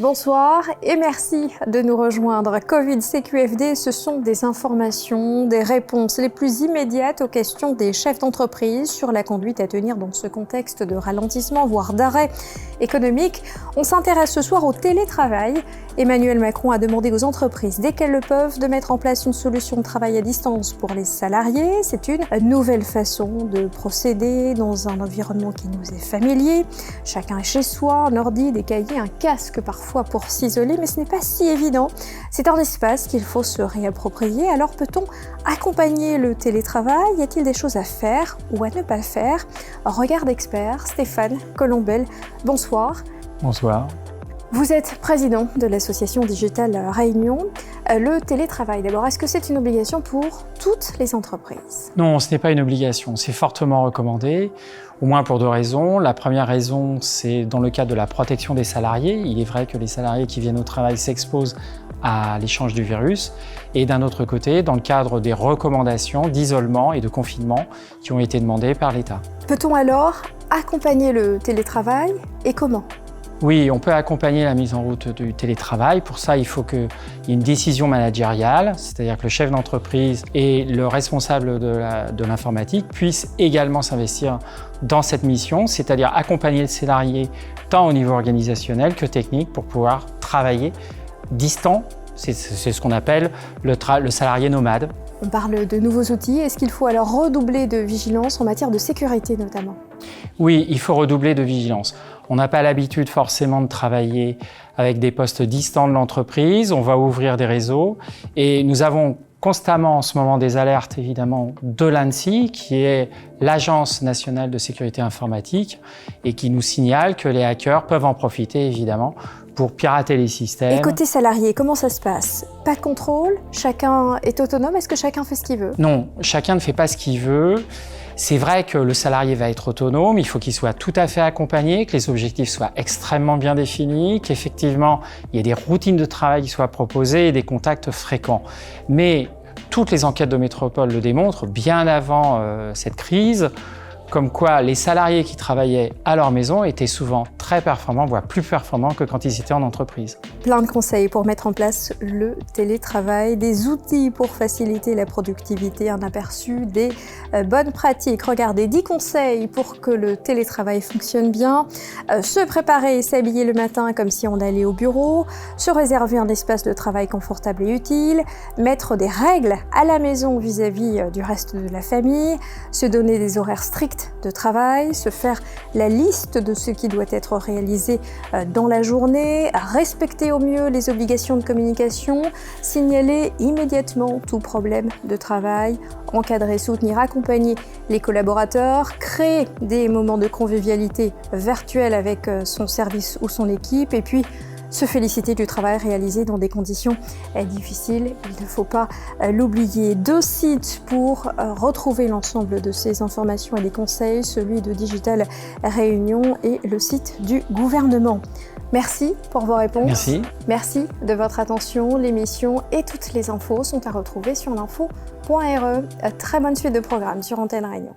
Bonsoir et merci de nous rejoindre. Covid CQFD, ce sont des informations, des réponses les plus immédiates aux questions des chefs d'entreprise sur la conduite à tenir dans ce contexte de ralentissement, voire d'arrêt économique. On s'intéresse ce soir au télétravail. Emmanuel Macron a demandé aux entreprises, dès qu'elles le peuvent, de mettre en place une solution de travail à distance pour les salariés. C'est une nouvelle façon de procéder dans un environnement qui nous est familier. Chacun est chez soi, un ordi, des cahiers, un casque parfois pour s'isoler, mais ce n'est pas si évident. C'est un espace qu'il faut se réapproprier. Alors peut-on accompagner le télétravail? Y a-t-il des choses à faire ou à ne pas faire? Regard d'expert, Stéphane Colombel, bonsoir. Bonsoir. Vous êtes président de l'association Digital Réunion. Le télétravail, d'abord, est-ce que c'est une obligation pour toutes les entreprises? Non, ce n'est pas une obligation. C'est fortement recommandé, au moins pour deux raisons. La première raison, c'est dans le cadre de la protection des salariés. Il est vrai que les salariés qui viennent au travail s'exposent à l'échange du virus. Et d'un autre côté, dans le cadre des recommandations d'isolement et de confinement qui ont été demandées par l'État. Peut-on alors accompagner le télétravail et comment? Oui, on peut accompagner la mise en route du télétravail. Pour ça, il faut qu'il y ait une décision managériale, c'est-à-dire que le chef d'entreprise et le responsable de l'informatique puissent également s'investir dans cette mission, c'est-à-dire accompagner le salarié tant au niveau organisationnel que technique pour pouvoir travailler distant. C'est ce qu'on appelle le salarié nomade. On parle de nouveaux outils. Est-ce qu'il faut alors redoubler de vigilance en matière de sécurité notamment? Oui, il faut redoubler de vigilance. On n'a pas l'habitude forcément de travailler avec des postes distants de l'entreprise. On va ouvrir des réseaux et nous avons constamment en ce moment des alertes évidemment de l'ANSSI, qui est l'Agence nationale de sécurité informatique, et qui nous signale que les hackers peuvent en profiter évidemment pour pirater les systèmes. Et côté salarié, comment ça se passe? Pas de contrôle? Chacun est autonome? Est-ce que chacun fait ce qu'il veut? Non, chacun ne fait pas ce qu'il veut. C'est vrai que le salarié va être autonome, il faut qu'il soit tout à fait accompagné, que les objectifs soient extrêmement bien définis, qu'effectivement il y ait des routines de travail qui soient proposées et des contacts fréquents. Mais toutes les enquêtes de métropole le démontrent, bien avant cette crise, comme quoi les salariés qui travaillaient à leur maison étaient souvent très performants, voire plus performants que quand ils étaient en entreprise. Plein de conseils pour mettre en place le télétravail, des outils pour faciliter la productivité, un aperçu des bonnes pratiques. Regardez, 10 conseils pour que le télétravail fonctionne bien. Se préparer et s'habiller le matin comme si on allait au bureau, se réserver un espace de travail confortable et utile, mettre des règles à la maison vis-à-vis du reste de la famille, se donner des horaires stricts de travail, se faire la liste de ce qui doit être réalisé dans la journée, respecter au mieux les obligations de communication, signaler immédiatement tout problème de travail, encadrer, soutenir, accompagner les collaborateurs, créer des moments de convivialité virtuels avec son service ou son équipe, et puis se féliciter du travail réalisé dans des conditions difficiles. Il ne faut pas l'oublier. 2 sites pour retrouver l'ensemble de ces informations et des conseils, celui de Digital Réunion et le site du gouvernement. Merci pour vos réponses. Merci. Merci de votre attention. L'émission et toutes les infos sont à retrouver sur l'info.re. Très bonne suite de programme sur Antenne Réunion.